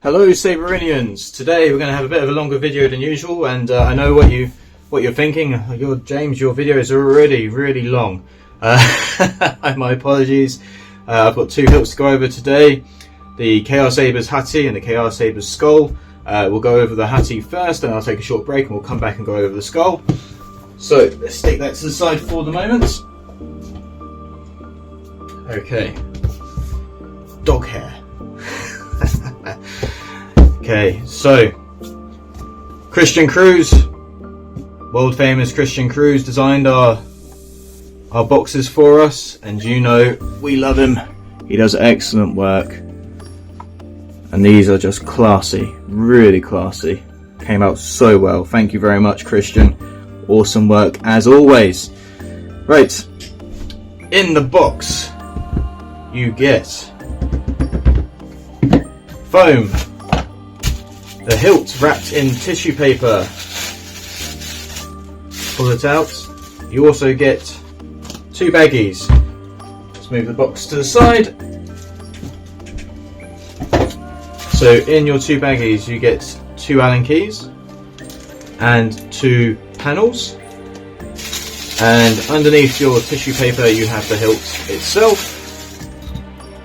Hello Saberinians! Today we're going to have a bit of a longer video than usual, and I know what you're thinking. James, your videos are already really long. My apologies. I've got two hilts to go over today. The KR Sabers HATI and the KR Sabers SKOLL. We'll go over the HATI first, and I'll take a short break and we'll come back and go over the SKOLL. So let's take that to the side for the moment. Okay. Dog hair. Okay, so Christian Cruz, world famous Christian Cruz, designed our boxes for us, and you know we love him. He does excellent work, and these are just classy, really classy. Came out so well. Thank you very much, Christian. Awesome work as always. Right, in the box you get foam, the hilt wrapped in tissue paper. Pull it out. You also get two baggies. Let's move the box to the side. So in your two baggies you get two Allen keys and two panels, and underneath your tissue paper you have the hilt itself.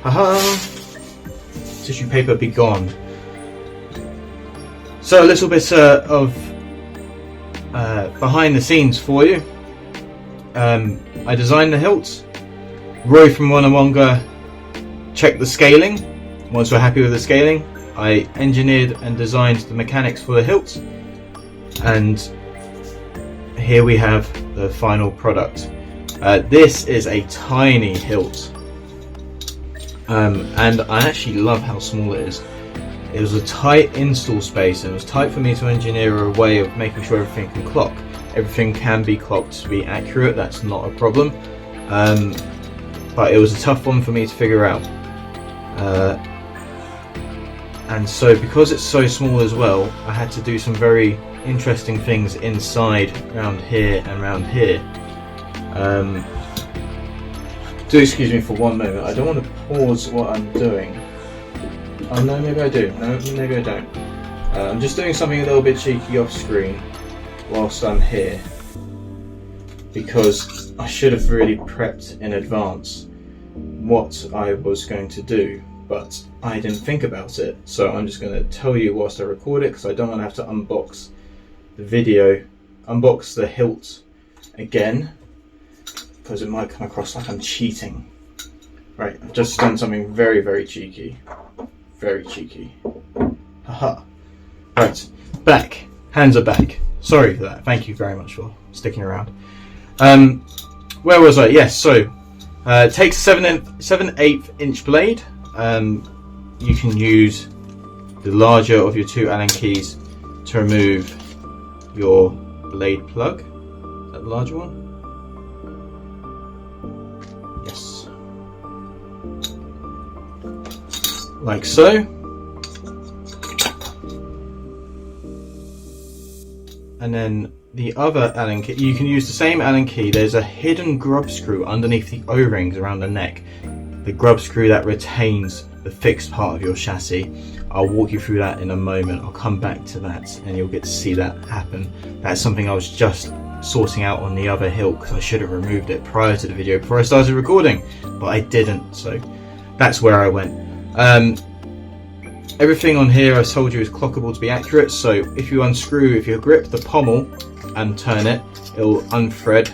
Haha! Tissue paper be gone. So a little bit of behind the scenes for you. I designed the hilt. Roy from Wonawonga checked the scaling. Once we're happy with the scaling, I engineered and designed the mechanics for the hilt, and here we have the final product. This is a tiny hilt, and I actually love how small it is. It was a tight install space, and it was tight for me to engineer a way of making sure everything can clock. Everything can be clocked to be accurate, that's not a problem. But it was a tough one for me to figure out. And so because it's so small as well, I had to do some very interesting things inside, around here and around here. Do excuse me for one moment, I don't want to pause what I'm doing. Oh no, maybe I do. No, maybe I don't. I'm just doing something a little bit cheeky off screen whilst I'm here, because I should have really prepped in advance what I was going to do, but I didn't think about it. So I'm just going to tell you whilst I record it, because I don't want to have to unbox the hilt again, because it might come across like I'm cheating. Right, I've just done something very, very cheeky. Very cheeky. Haha. Right, back. Hands are back. Sorry for that. Thank you very much for sticking around. Where was I? Yes, so take 7/8 inch blade. You can use the larger of your two Allen keys to remove your blade plug. Is that the larger one? Yes. Like so. And then the other Allen key, you can use the same Allen key. There's a hidden grub screw underneath the O-rings around the neck. The grub screw that retains the fixed part of your chassis. I'll walk you through that in a moment. I'll come back to that and you'll get to see that happen. That's something I was just sorting out on the other hilt, because I should have removed it prior to the video, before I started recording, but I didn't, so that's where I went. Everything on here I told you is clockable to be accurate, so if you grip the pommel and turn it, it'll unthread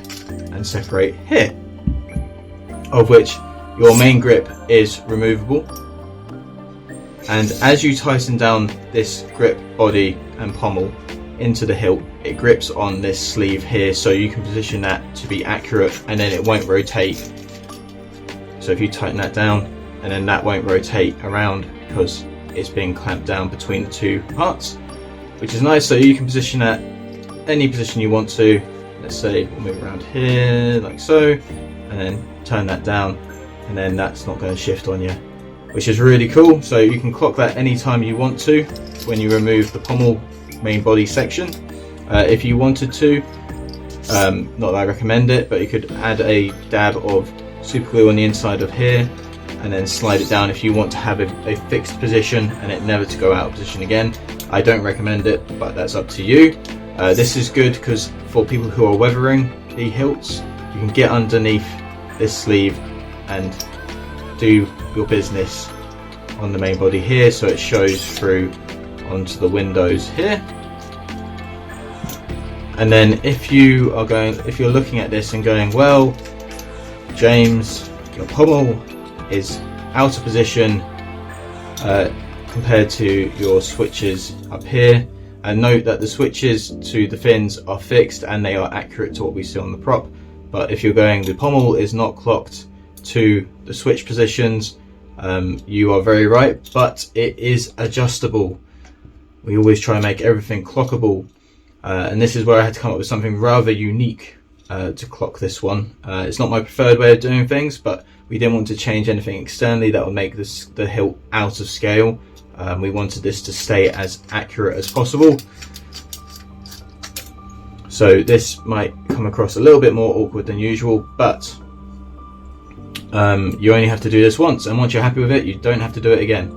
and separate here, of which your main grip is removable. And as you tighten down this grip body and pommel into the hilt, it grips on this sleeve here, so you can position that to be accurate, and then it won't rotate. So if you tighten that down, and then that won't rotate around because it's being clamped down between the two parts, which is nice. So you can position that any position you want to. Let's say we'll move around here like so, and then turn that down, and then that's not going to shift on you, which is really cool. So you can clock that anytime you want to when you remove the pommel main body section. If you wanted to, not that I recommend it, but you could add a dab of super glue on the inside of here and then slide it down if you want to have a fixed position and it never to go out of position again. I don't recommend it, but that's up to you. This is good because for people who are weathering the hilts, you can get underneath this sleeve and do your business on the main body here, so it shows through onto the windows here. And then if you're looking at this and going, well, James, your pommel is out of position compared to your switches up here, and note that the switches to the fins are fixed and they are accurate to what we see on the prop. But if you're going, the pommel is not clocked to the switch positions, you are very right, but it is adjustable. We always try and make everything clockable, and this is where I had to come up with something rather unique to clock this one. It's not my preferred way of doing things, but we didn't want to change anything externally that would make the hilt out of scale. We wanted this to stay as accurate as possible. So this might come across a little bit more awkward than usual, but you only have to do this once, and once you're happy with it, you don't have to do it again.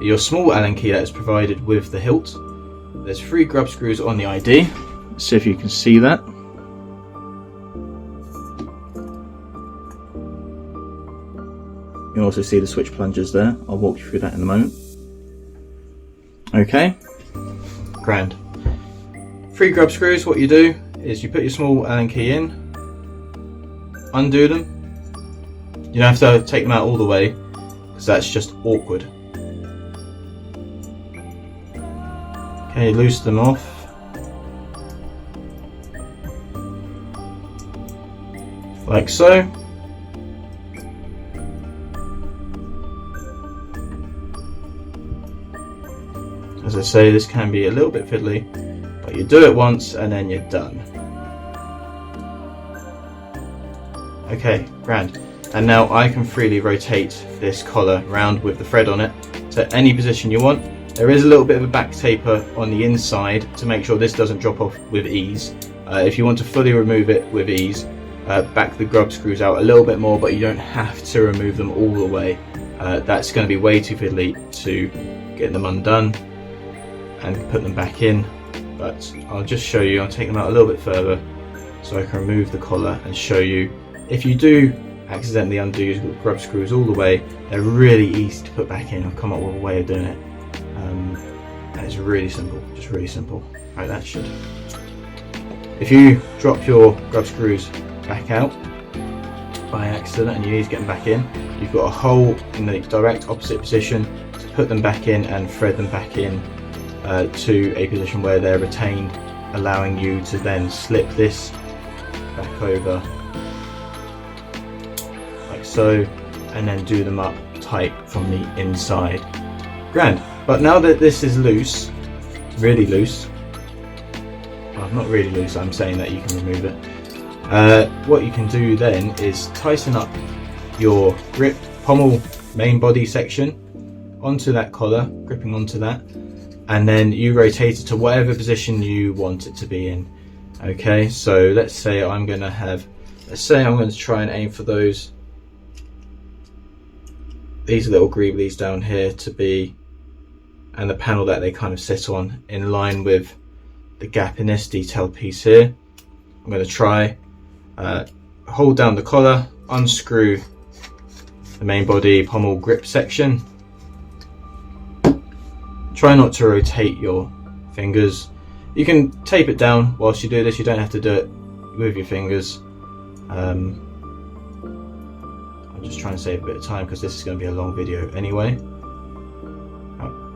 Your small Allen key that is provided with the hilt, there's 3 grub screws on the ID. Let's see if you can see that. You can also see the switch plungers there. I'll walk you through that in a moment. Okay, grand. 3 grub screws, what you do is you put your small Allen key in, undo them. You don't have to take them out all the way because that's just awkward. Okay, loose them off. Like so. As I say, this can be a little bit fiddly, but you do it once and then you're done. Okay, grand. And now I can freely rotate this collar round with the thread on it to any position you want. There is a little bit of a back taper on the inside to make sure this doesn't drop off with ease. If you want to fully remove it with ease, back the grub screws out a little bit more, but you don't have to remove them all the way. That's going to be way too fiddly to get them undone and put them back in. But I'll just show you, I'll take them out a little bit further so I can remove the collar and show you. If you do accidentally undo your grub screws all the way, they're really easy to put back in. I've come up with a way of doing it. And it's really simple, just really simple. Right, that should. If you drop your grub screws back out by accident and you need to get them back in, you've got a hole in the direct opposite position to put them back in and thread them back in to a position where they're retained, allowing you to then slip this back over like so, and then do them up tight from the inside. Grand. But now that this is loose, really loose, well, not really loose, I'm saying that you can remove it. What you can do then is tighten up your grip pommel main body section onto that collar, gripping onto that, and then you rotate it to whatever position you want it to be in. Okay, so let's say I'm going to try and aim for these little greeblies down here to be, and the panel that they kind of sit on, in line with the gap in this detailed piece here. I'm going to try, hold down the collar, unscrew the main body pommel grip section. Try not to rotate your fingers. You can tape it down whilst you do this, you don't have to do it with your fingers. I'm just trying to save a bit of time because this is going to be a long video anyway.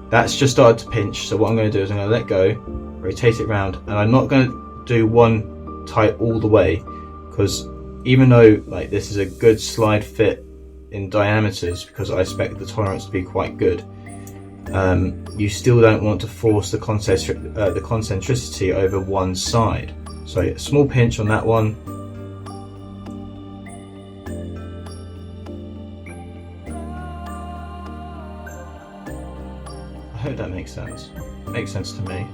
That's just started to pinch, so what I'm going to do is I'm going to let go, rotate it round, and I'm not going to do one tight all the way, because even though like this is a good slide fit in diameters, because I expect the tolerance to be quite good, you still don't want to force the concentricity over one side. So a small pinch on that one. I hope that makes sense. It makes sense to me.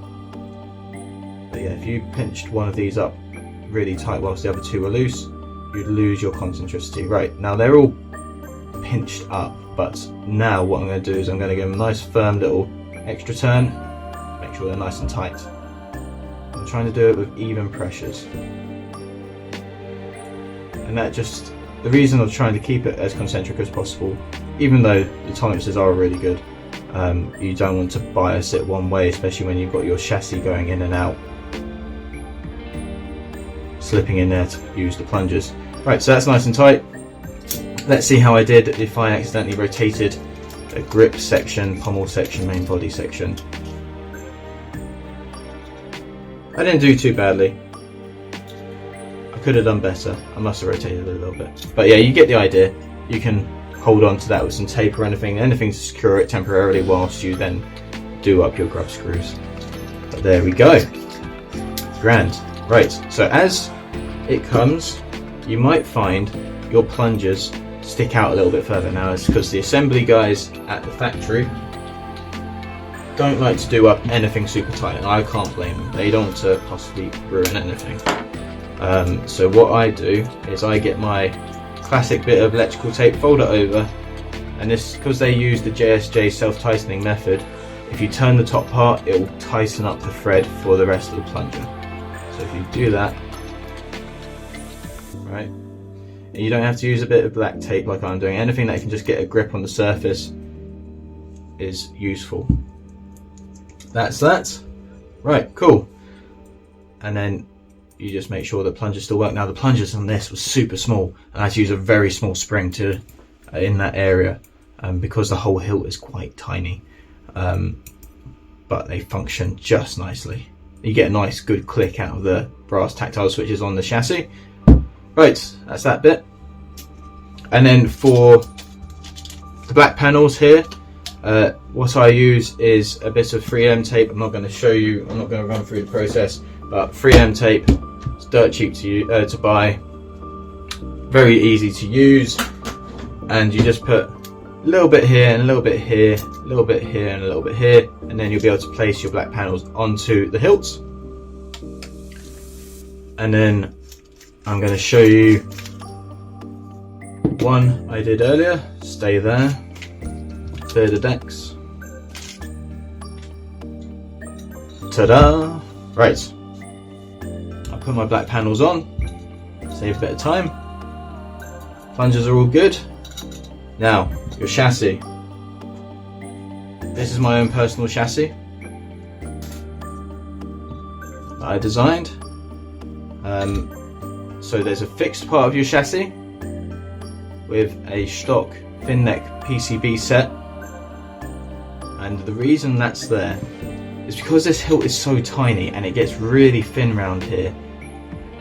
But yeah, if you pinched one of these up really tight whilst the other two were loose, you'd lose your concentricity. Right, now they're all pinched up. But now what I'm going to do is I'm going to give them a nice firm little extra turn, make sure they're nice and tight. I'm trying to do it with even pressures, and that just, the reason of trying to keep it as concentric as possible, even though the tolerances are really good, you don't want to bias it one way, especially when you've got your chassis going in and out, slipping in there to use the plungers. Right, so that's nice and tight. Let's see how I did if I accidentally rotated a grip section, pommel section, main body section. I didn't do too badly. I could have done better. I must have rotated it a little bit. But yeah, you get the idea. You can hold on to that with some tape or anything to secure it temporarily whilst you then do up your grub screws. But there we go. Grand. Right, so as it comes, you might find your plungers stick out a little bit further. Now it's because the assembly guys at the factory don't like to do up anything super tight, and I can't blame them. They don't want to possibly ruin anything. So what I do is I get my classic bit of electrical tape, fold it over, and this, because they use the JSJ self-tightening method, if you turn the top part it will tighten up the thread for the rest of the plunger. So if you do that, right, and you don't have to use a bit of black tape like I'm doing. Anything that can just get a grip on the surface is useful. That's that. Right, cool. And then you just make sure the plungers still work. Now the plungers on this was super small, and I had to use a very small spring to in that area because the whole hilt is quite tiny, but they function just nicely. You get a nice good click out of the brass tactile switches on the chassis. Right, that's that bit. And then for the black panels here, what I use is a bit of 3M tape. I'm not going to show you, I'm not going to run through the process, but 3M tape, it's dirt cheap to buy, very easy to use, and you just put a little bit here and a little bit here, a little bit here and a little bit here, and then you'll be able to place your black panels onto the hilts. And then I'm going to show you one I did earlier. Stay there. Clear the decks. Ta-da! Right. I'll put my black panels on. Save a bit of time. Plungers are all good. Now, your chassis. This is my own personal chassis that I designed. So there's a fixed part of your chassis with a stock thin neck PCB set, and the reason that's there is because this hilt is so tiny and it gets really thin round here.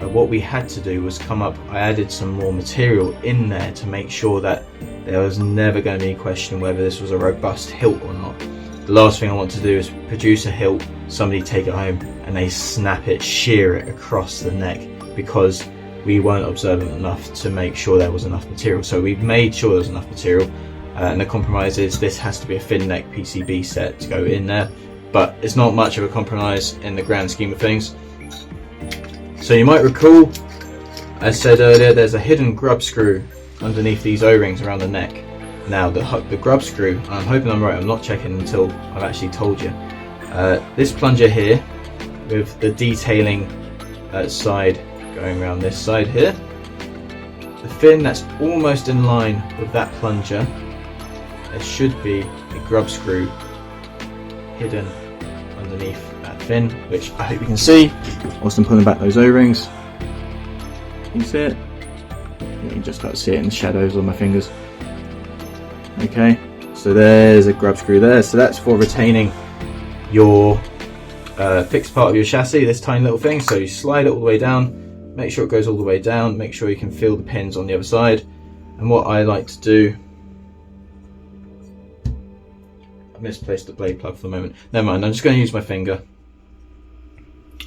What we had to do was I added some more material in there to make sure that there was never going to be a question whether this was a robust hilt or not. The last thing I want to do is produce a hilt, somebody take it home and they snap it, shear it across the neck because we weren't observant enough to make sure there was enough material. So we've made sure there's enough material, and the compromise is this has to be a thin neck PCB set to go in there, but it's not much of a compromise in the grand scheme of things. So you might recall, as said earlier, there's a hidden grub screw underneath these O-rings around the neck. Now the grub screw, I'm hoping I'm right, I'm not checking until I've actually told you. This plunger here with the detailing side going around this side here, the fin that's almost in line with that plunger, there should be a grub screw hidden underneath that fin, which I hope you can see whilst I'm pulling back those O-rings. Can you see it? You can just about see it in the shadows on my fingers. Okay, so there's a grub screw there, so that's for retaining your fixed part of your chassis, this tiny little thing. So you slide it all the way down, make sure it goes all the way down, make sure you can feel the pins on the other side. And what I like to do, I misplaced the blade plug for the moment, never mind, I'm just going to use my finger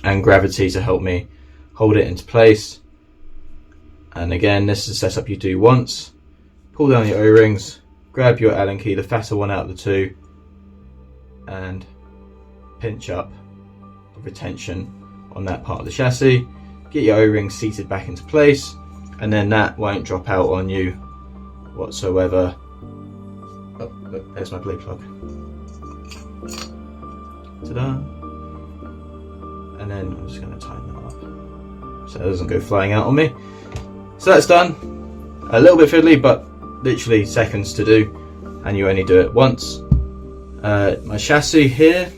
and gravity to help me hold it into place. And again, this is a setup you do once. Pull down your O-rings, grab your Allen key, the fatter one out of the two, and pinch up the retention on that part of the chassis. Get your O-ring seated back into place, and then that won't drop out on you whatsoever Look, there's my blade plug. Ta-da! And then I'm just going to tighten that up so it doesn't go flying out on me. So that's done. A little bit fiddly, but literally seconds to do, and you only do it once. My chassis here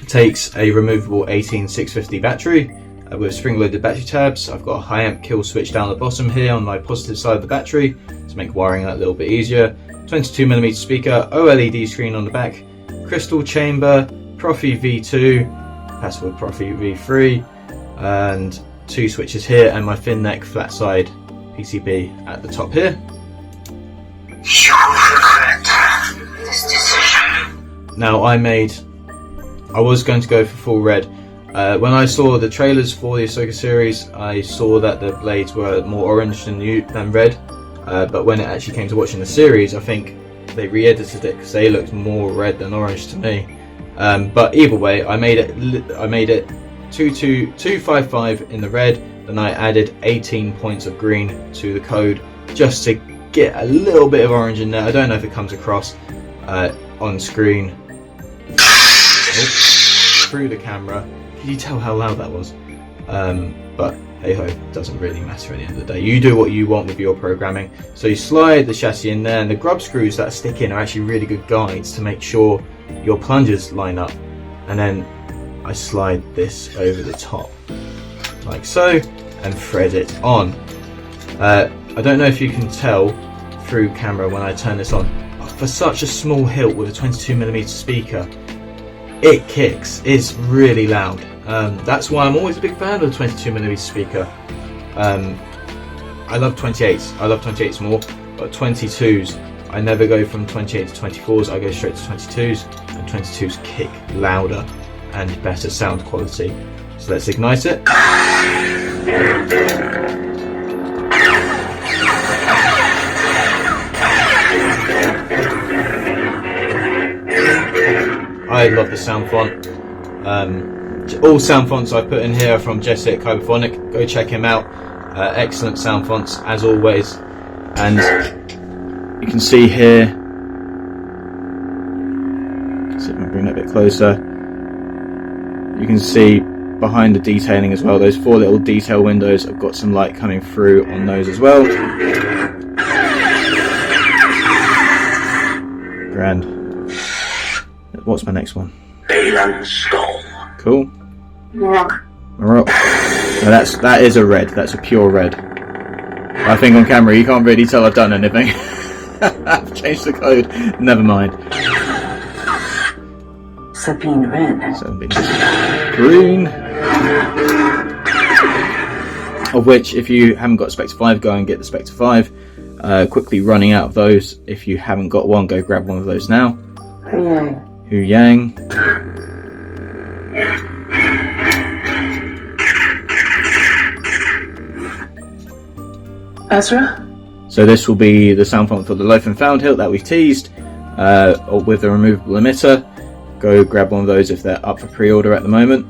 takes a removable 18650 battery with spring-loaded battery tabs. I've got a high amp kill switch down the bottom here on my positive side of the battery to make wiring that a little bit easier. 22mm speaker, OLED screen on the back, crystal chamber, Profi V2, Password Profi V3, and 2 switches here, and my thin neck flat side PCB at the top here. You will regret this decision. Now I was going to go for full red. When I saw the trailers for the Ahsoka series, I saw that the blades were more orange than red, but when it actually came to watching the series, I think they re-edited it because they looked more red than orange to me. But either way, I made it 255 in the red, then I added 18 points of green to the code just to get a little bit of orange in there. I don't know if it comes across on screen through the camera. Can you tell how loud that was? But hey ho, it doesn't really matter at the end of the day. You do what you want with your programming. So you slide the chassis in there, and the grub screws that stick in are actually really good guides to make sure your plungers line up. And then I slide this over the top like so and thread it on. I don't know if you can tell through camera when I turn this on, but for such a small hilt with a 22mm speaker, it kicks. It's really loud. That's why I'm always a big fan of the 22mm speaker. I love 28s. I love 28s more, but 22s, I never go from 28 to 24s. I go straight to 22s, and 22s kick louder and better sound quality. So let's ignite it. I love the sound font. All sound fonts I put in here are from Jessic Hyperphonic. Go check him out. Excellent sound fonts as always. And you can see here, see if I can bring that a bit closer. You can see behind the detailing as well, those 4 little detail windows, I've got some light coming through on those as well. Grand. What's my next one? Balan Skull. Cool. Rock. Now that is a red. That's a pure red. I think on camera you can't really tell I've done anything. I've changed the code. Never mind. Sabine Red. Sabine Green. Of which, if you haven't got Spectre 5, go and get the Spectre 5. Quickly running out of those. If you haven't got one, go grab one of those now. Hu Yang. Ezra? So this will be the sound font for the Loaf and Found hilt that we've teased, or with the removable emitter. Go grab one of those if they're up for pre-order at the moment.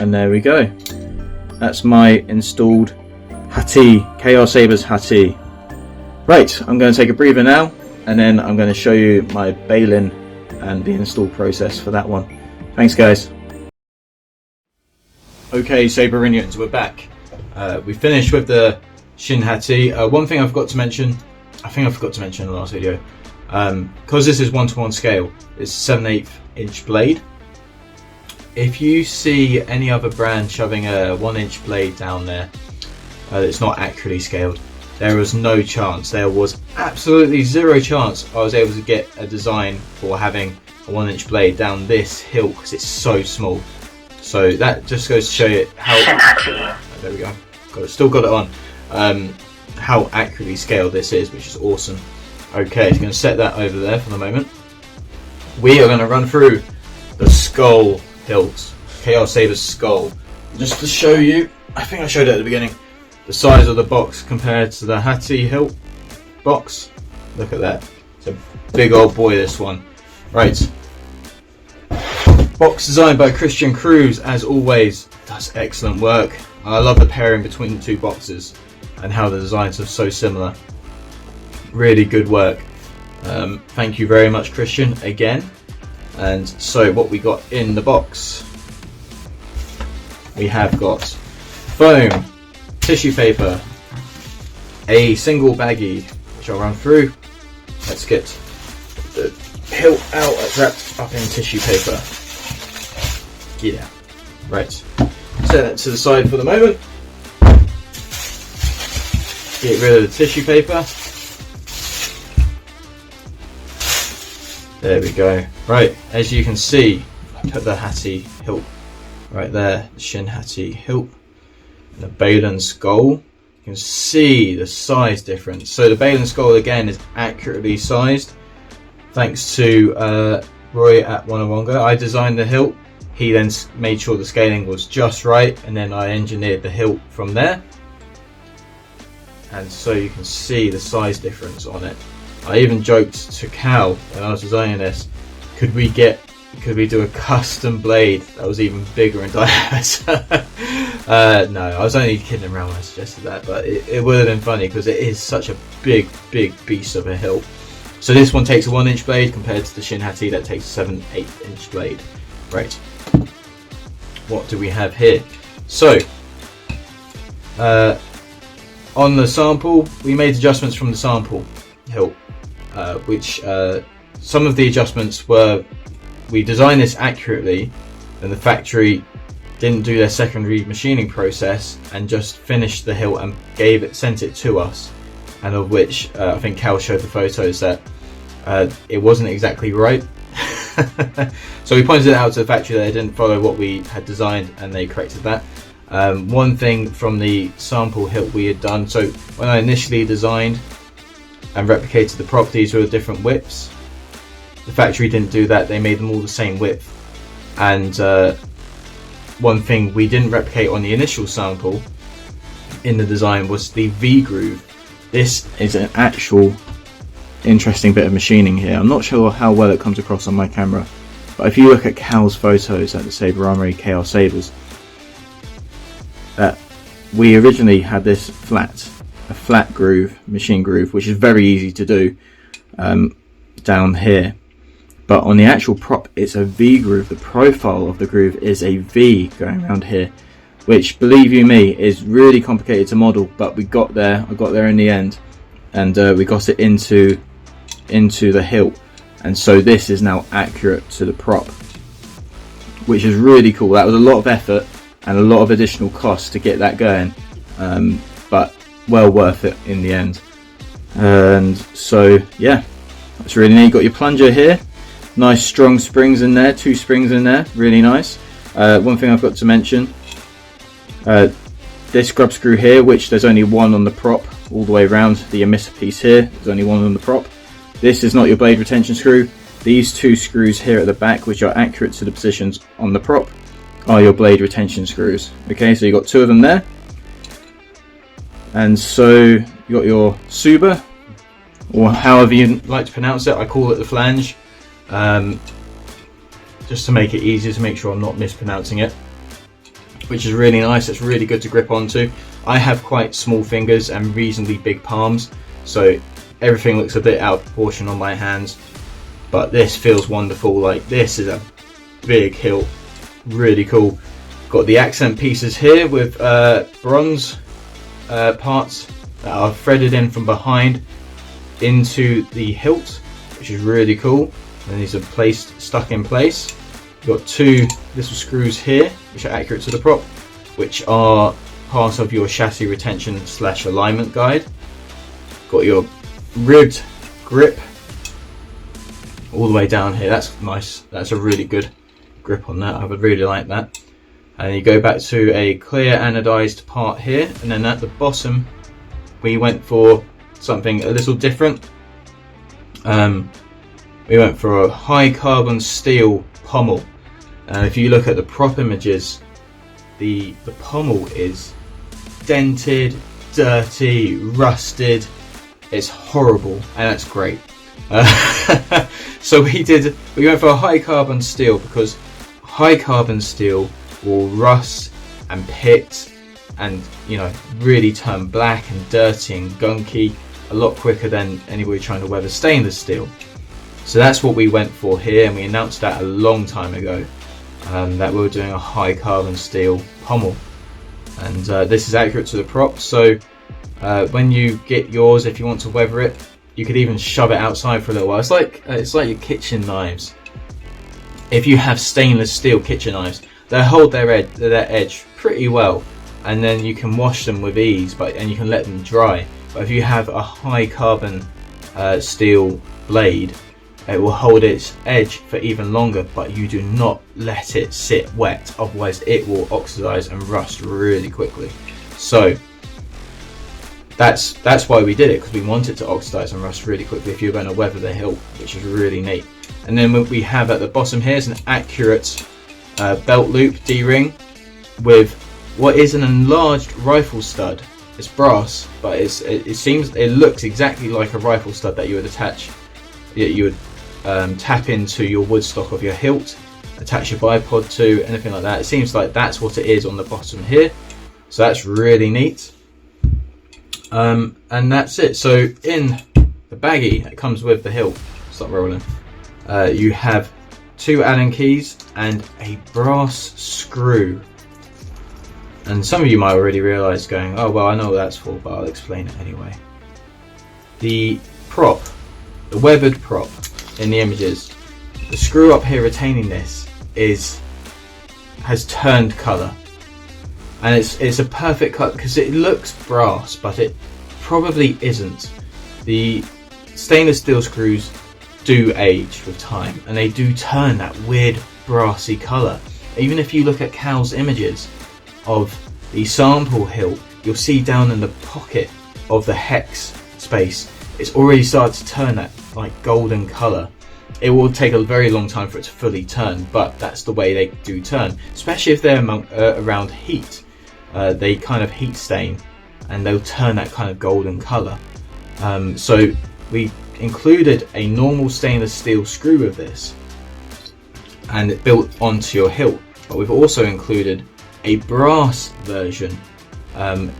And there we go. That's my installed Hati, KR Sabers HATI. Right, I'm going to take a breather now, and then I'm going to show you my baling and the install process for that one. Thanks guys. Okay, Saberinians, we're back. We finished with the Shin Hati. One thing I forgot to mention, I think I forgot to mention in the last video, because this is 1:1 scale, it's 7/8 inch blade. If you see any other brand shoving a 1-inch blade down there that's not accurately scaled, there was no chance, there was absolutely zero chance I was able to get a design for having a 1-inch blade down this hilt because it's so small. So that just goes to show you how, there we go, still got it on, how accurately scaled this is, which is awesome. Okay, so going to set that over there for the moment. We are going to run through the skull hilt, KR Sabers skull, just to show you, I think I showed it at the beginning, the size of the box compared to the Hati hilt box. Look at that, it's a big old boy this one. Right, Box designed by Christian Cruz, as always, does excellent work. I love the pairing between the two boxes and how the designs are so similar. Really good work. Thank you very much, Christian, again. And so what we got in the box, we have got foam, tissue paper, a single baggie, which I'll run through. Let's get the hilt out. It's wrapped up in tissue paper. Yeah, right. Set that to the side for the moment. Get rid of the tissue paper. There we go. Right, as you can see, I put the Hati hilt right there, the Shin Hati hilt, and the Balin skull. You can see the size difference. So the Balin skull again is accurately sized, thanks to Roy at Wonawonga. I designed the hilt. He then made sure the scaling was just right, and then I engineered the hilt from there. And so you can see the size difference on it. I even joked to Cal when I was designing this, could we do a custom blade that was even bigger in diameter? No, I was only kidding around when I suggested that, but it would have been funny because it is such a big beast of a hilt. So this one takes a 1-inch blade compared to the Shin Hati that takes a 7/8 inch blade. Right, what do we have here? So on the sample, we made adjustments from the sample hilt, which some of the adjustments were, we designed this accurately and the factory didn't do their secondary machining process and just finished the hilt and sent it to us, and of which I think Cal showed the photos that it wasn't exactly right. So we pointed it out to the factory that they didn't follow what we had designed, and they corrected that. One thing from the sample hilt we had done, so when I initially designed and replicated the prop, these were different widths. The factory didn't do that, they made them all the same width. And one thing we didn't replicate on the initial sample in the design was the V groove. This is an actual interesting bit of machining here. I'm not sure how well it comes across on my camera, but if you look at Cal's photos at the Saber Armory KR Sabers, that we originally had this a flat groove, machine groove, which is very easy to do down here, but on the actual prop it's a V groove. The profile of the groove is a V going around here, which, believe you me, is really complicated to model, but we got there. I got there in the end, and we got it into the hilt, and so this is now accurate to the prop, which is really cool. That was a lot of effort and a lot of additional cost to get that going, but well worth it in the end. And so yeah, that's really neat. Got your plunger here, nice strong springs in there, 2 springs in there, really nice. One thing I've got to mention, this grub screw here, which there's only one on the prop all the way around the emitter piece here, there's only one on the prop. This is not your blade retention screw. These 2 screws here at the back, which are accurate to the positions on the prop, are your blade retention screws. Okay, so you've got 2 of them there. And so you got your Saber, or however you like to pronounce it. I call it the flange, just to make it easier, to make sure I'm not mispronouncing it, which is really nice. It's really good to grip onto. I have quite small fingers and reasonably big palms, so everything looks a bit out of proportion on my hands, but this feels wonderful. Like, this is a big hilt, really cool. Got the accent pieces here with bronze parts that are threaded in from behind into the hilt, which is really cool, and these are stuck in place. You've got 2 little screws here which are accurate to the prop, which are part of your chassis retention / alignment guide. Got your ribbed grip all the way down here. That's nice. That's a really good grip on that. I would really like that. And you go back to a clear anodized part here, and then at the bottom we went for something a little different. We went for a high carbon steel pommel. If you look at the prop images, the pommel is dented, dirty, rusted. It's horrible, and that's great. So we went for a high carbon steel because high carbon steel will rust and pit and, you know, really turn black and dirty and gunky a lot quicker than anybody trying to weather stainless steel. So that's what we went for here, and we announced that a long time ago, that we were doing a high carbon steel pommel, and this is accurate to the prop. So when you get yours, if you want to weather it, you could even shove it outside for a little while. It's like your kitchen knives. If you have stainless steel kitchen knives, they hold their edge pretty well, and then you can wash them with ease, and you can let them dry. But if you have a high carbon steel blade, it will hold its edge for even longer, but you do not let it sit wet, otherwise it will oxidize and rust really quickly. So that's why we did it, because we want it to oxidize and rust really quickly if you're going to weather the hilt, which is really neat. And then what we have at the bottom here is an accurate belt loop D-ring with what is an enlarged rifle stud. It's brass, but it looks exactly like a rifle stud that you would attach. You would tap into your wood stock of your hilt, attach your bipod to, anything like that. It seems like that's what it is on the bottom here, so that's really neat. And that's it. So in the baggie that comes with the hilt, stop rolling, you have 2 Allen keys and a brass screw. And some of you might already realise, going, oh well, I know what that's for, but I'll explain it anyway. The prop, the weathered prop in the images, the screw up here retaining this has turned colour, and it's a perfect cut because it looks brass, but it probably isn't. The stainless steel screws do age with time, and they do turn that weird brassy colour. Even if you look at Cal's images of the sample hilt, you'll see down in the pocket of the hex space, it's already started to turn that like golden colour. It will take a very long time for it to fully turn, but that's the way they do turn, especially if they're around heat. They kind of heat stain and they'll turn that kind of golden colour. So we included a normal stainless steel screw with this, and it built onto your hilt, but we've also included a brass version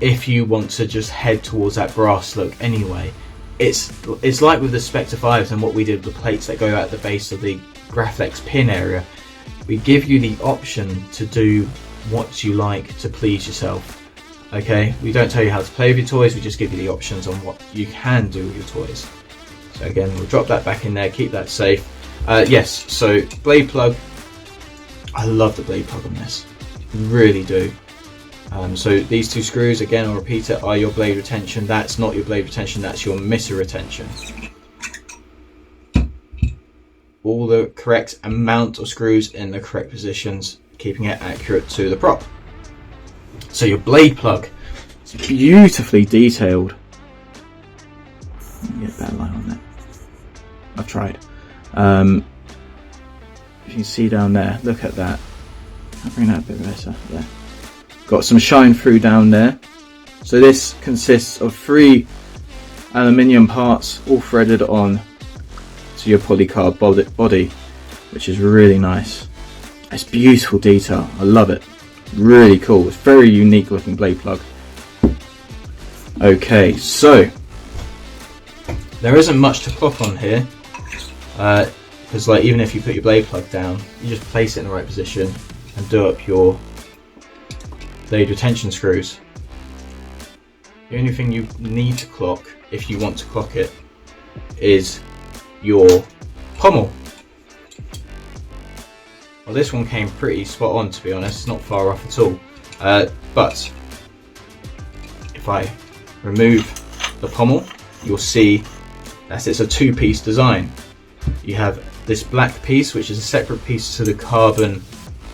if you want to just head towards that brass look anyway. It's like with the Spectre 5s and what we did with the plates that go at the base of the Graflex pin area. We give you the option to do what you like to please yourself. Okay, we don't tell you how to play with your toys, we just give you the options on what you can do with your toys. So again, we'll drop that back in there, keep that safe. Yes, so blade plug, I love the blade plug on this, really do. So these 2 screws, again I'll repeat it, are your blade retention. That's not your blade retention, that's your mitter retention. All the correct amount of screws in the correct positions, keeping it accurate to the prop. So your blade plug, it's beautifully detailed. Let me get that line on there. I've tried. If you can see down there, look at that. I'll bring that a bit better. There. Got some shine through down there. So this consists of 3 aluminium parts all threaded on to your polycarb body, which is really nice. It's beautiful detail. I love it. Really cool. It's very unique looking blade plug. Okay, so there isn't much to clock on here, because like even if you put your blade plug down, you just place it in the right position and do up your blade retention screws. The only thing you need to clock, if you want to clock it, is your pommel. Well, this one came pretty spot on, to be honest. It's not far off at all. But if I remove the pommel, you'll see that it's a 2-piece design. You have this black piece, which is a separate piece to the carbon,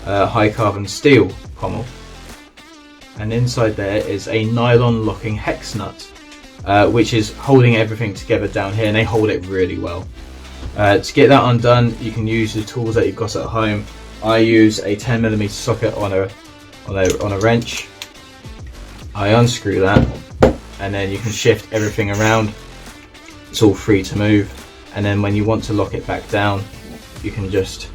high carbon steel pommel, and inside there is a nylon locking hex nut, which is holding everything together down here, and they hold it really well. To get that undone, you can use the tools that you've got at home. I use a 10mm socket on a wrench. I unscrew that, and then you can shift everything around. It's all free to move, and then when you want to lock it back down, you can just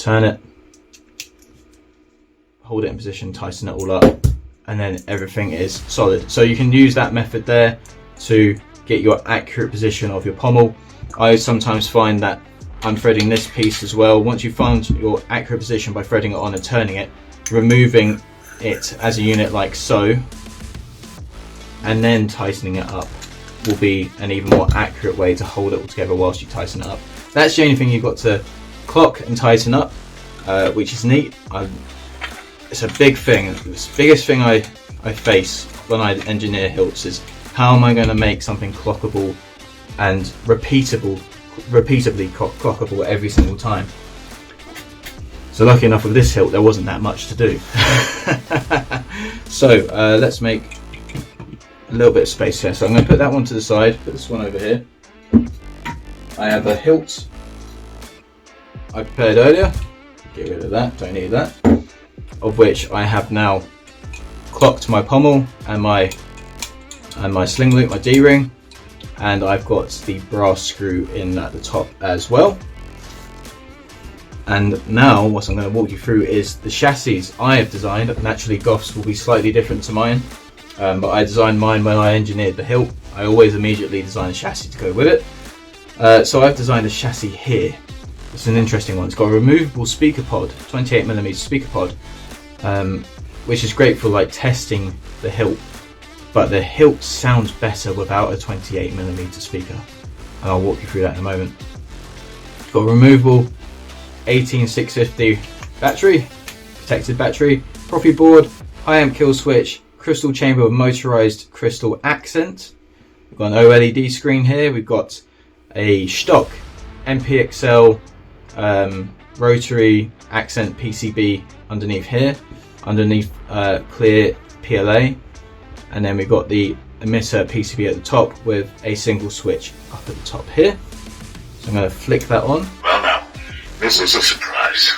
turn it, hold it in position, tighten it all up, and then everything is solid. So you can use that method there to get your accurate position of your pommel. I sometimes find that unthreading this piece as well, once you find your accurate position by threading it on and turning it, removing it as a unit like so, and then tightening it up will be an even more accurate way to hold it all together whilst you tighten it up. That's the only thing you've got to clock and tighten up, which is neat. It's a big thing. The biggest thing I face when I engineer hilts is how am I going to make something clockable and repeatedly clockable every single time. So lucky enough with this hilt there wasn't that much to do. So let's make a little bit of space here. So I'm going to put that one to the side, put this one over here. I have a hilt I prepared earlier, get rid of that, don't need that, of which I have now clocked my pommel and my sling loop, my D-ring, and I've got the brass screw in at the top as well. And now what I'm going to walk you through is the chassis I have designed. Naturally Goff's will be slightly different to mine, but I designed mine when I engineered the hilt. I always immediately design a chassis to go with it. So I've designed a chassis here. It's an interesting one. It's got a removable speaker pod, 28mm speaker pod, which is great for like testing the hilt. But the hilt sounds better without a 28mm speaker, and I'll walk you through that in a moment. It's got a removable 18650 battery, protected battery, profi board, high amp kill switch, crystal chamber with motorized crystal accent. We've got an OLED screen here. We've got a stock MPXL rotary accent PCB underneath here, underneath clear PLA, and then we've got the emitter PCB at the top with a single switch up at the top here. So I'm going to flick that on. Well now, this is a surprise.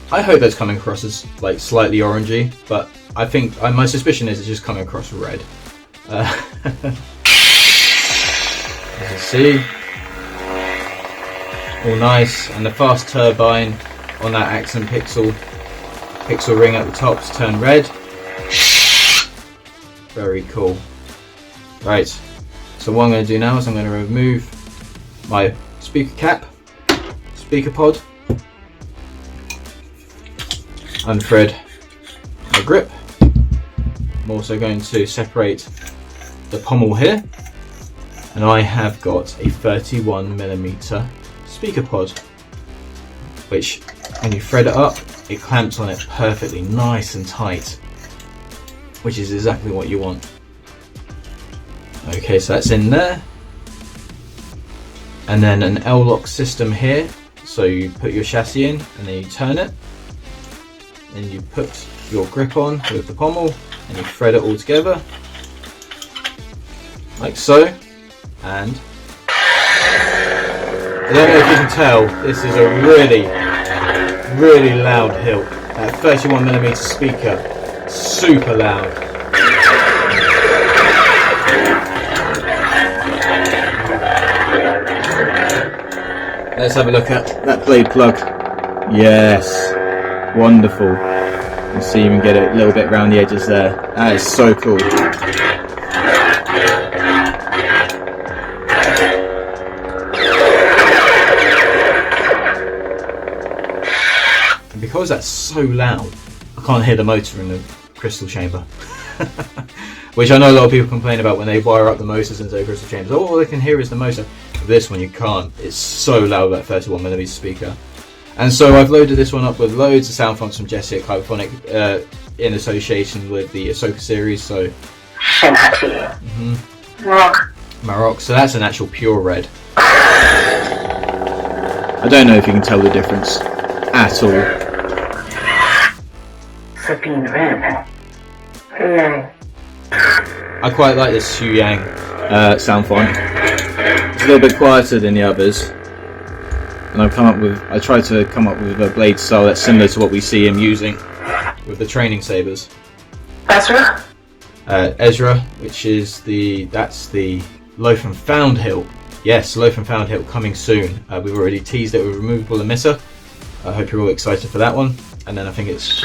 I hope that's coming across as like slightly orangey, but I think my suspicion is it's just coming across red. As you see, all nice, and the fast turbine on that accent pixel ring at the top to turn red. Very cool. Right, so what I'm going to do now is I'm going to remove my speaker cap, speaker pod, unthread my grip. I'm also going to separate the pommel here, and I have got a 31mm speaker pod, which when you thread it up, it clamps on it perfectly, nice and tight, which is exactly what you want. Okay, so that's in there. And then an L-lock system here. So you put your chassis in and then you turn it. Then you put your grip on with the pommel and you thread it all together. Like so. And I don't know if you can tell, this is a really loud hilt. That 31mm speaker. Super loud. Let's have a look at that blade plug. Yes, wonderful. You see, you can get it a little bit around the edges there. That is so cool. And because that's so loud, I can't hear the motor in the crystal chamber. Which I know a lot of people complain about when they wire up the motors into the crystal chambers. Oh, all they can hear is the motor. With this one you can't. It's so loud, that 31mm speaker. And so I've loaded this one up with loads of sound fonts from Jessic Hyperphonic in association with the Ahsoka series. So Maroc. So that's an actual pure red. I don't know if you can tell the difference at all. Sabine red. I quite like this Xu Yang sound font. It's a little bit quieter than the others, and I tried to come up with a blade style that's similar to what we see him using with the training sabers. Ezra? Ezra, which is that's the Loaf and Found hilt. Yes, Loaf and Found hilt coming soon. We've already teased it with removable emitter. I hope you're all excited for that one. And then I think it's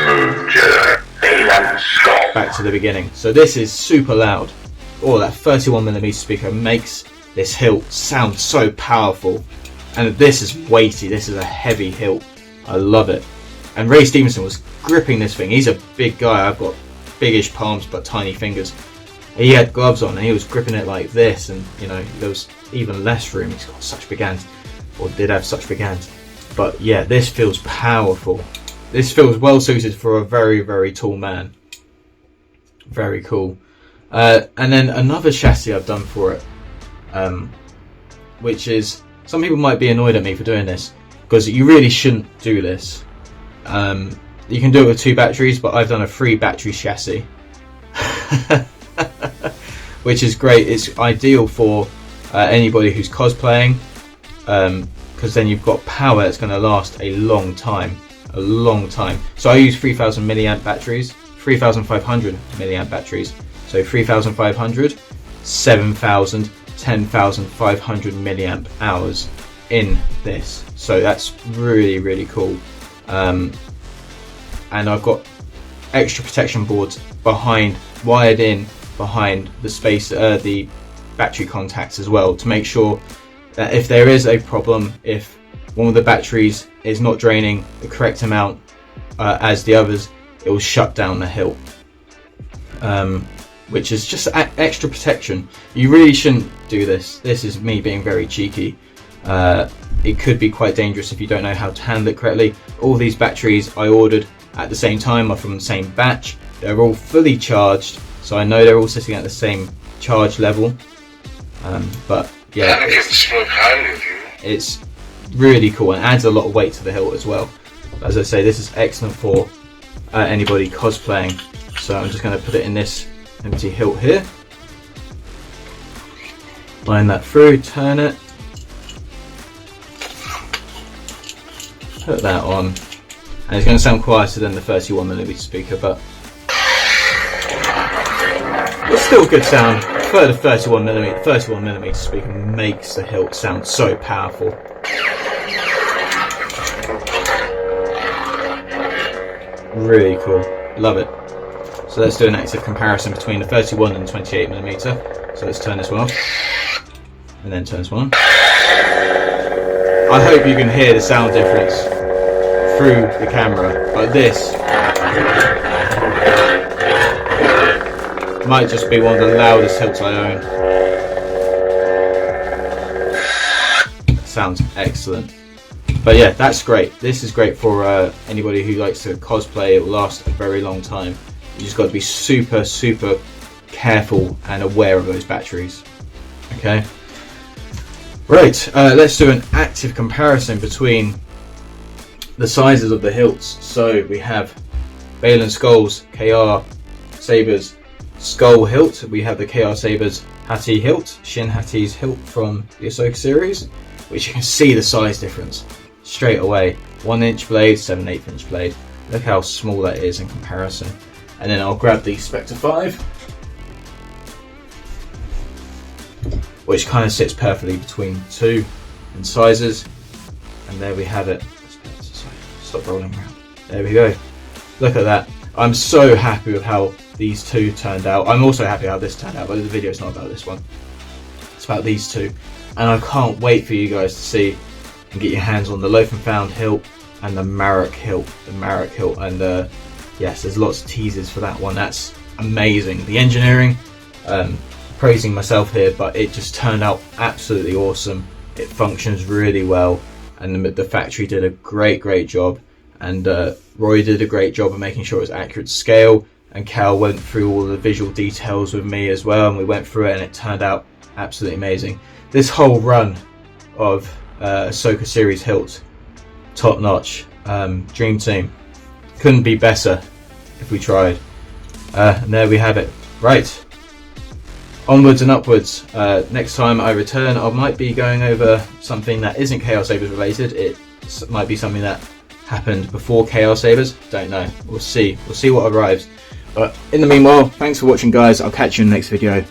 back to the beginning. So this is super loud. Oh, that 31mm speaker makes this hilt sound so powerful. And this is weighty, this is a heavy hilt. I love it. And Ray Stevenson was gripping this thing. He's a big guy. I've got biggish palms but tiny fingers. He had gloves on and he was gripping it like this, and you know, there was even less room. He's got such big hands, or did have such big hands. But yeah, this feels powerful. This feels well suited for a very, very tall man. Very cool. And then another chassis I've done for it, which is, some people might be annoyed at me for doing this, because you really shouldn't do this. You can do it with 2 batteries, but I've done a 3 battery chassis. Which is great. It's ideal for anybody who's cosplaying, because then you've got power that's going to last a long time. So I use 3000 milliamp batteries, 3500 milliamp batteries. So 3500, 7000, 10,500 milliamp hours in this. So that's really, really cool. And I've got extra protection boards wired in behind the space, the battery contacts as well, to make sure that if there is a problem, if one of the batteries is not draining the correct amount as the others, it will shut down the hilt, which is just extra protection. You really shouldn't do this. This is me being very cheeky. It could be quite dangerous if you don't know how to handle it correctly. All these batteries I ordered at the same time are from the same batch. They're all fully charged, so I know they're all sitting at the same charge level. But yeah, it's really cool and adds a lot of weight to the hilt as well. As I say, this is excellent for anybody cosplaying. So I'm just going to put it in this empty hilt here. Line that through, turn it, put that on, and it's going to sound quieter than the 31mm speaker, but it's still good sound. For the 31mm speaker makes the hilt sound so powerful. Really cool, love it. So let's do an active comparison between the 31 and 28mm. So let's turn this one off, and then turn this one on. I hope you can hear the sound difference through the camera, but this might just be one of the loudest hilts I own. Sounds excellent. But yeah, that's great. This is great for anybody who likes to cosplay. It will last a very long time. You just got to be super, super careful and aware of those batteries. Okay. Right, let's do an active comparison between the sizes of the hilts. So we have Balin Skoll's KR Sabers Skoll hilt. We have the KR Sabers HATI hilt, Shin Hati's hilt from the Ahsoka series, which you can see the size difference straight away. 1-inch blade, 7/8 inch blade. Look how small that is in comparison. And then I'll grab the Spectre 5, which kind of sits perfectly between the two in sizes. And there we have it. Stop rolling around. There we go. Look at that. I'm so happy with how these two turned out. I'm also happy how this turned out, but the video's not about this one. It's about these two. And I can't wait for you guys to see and get your hands on the Loaf and Found hilt and the Marek hilt. And yes, there's lots of teasers for that one. That's amazing. The engineering, praising myself here, but it just turned out absolutely awesome. It functions really well, and the factory did a great job, and Roy did a great job of making sure it was accurate to scale, and Cal went through all the visual details with me as well, and we went through it, and it turned out absolutely amazing. This whole run of Ahsoka series hilts, top notch. Dream team. Couldn't be better if we tried. And there we have it. Right, onwards and upwards. Next time I return, I might be going over something that isn't KR Sabers related. It might be something that happened before KR Sabers. Don't know. We'll see what arrives. But in the meanwhile, thanks for watching, guys. I'll catch you in the next video.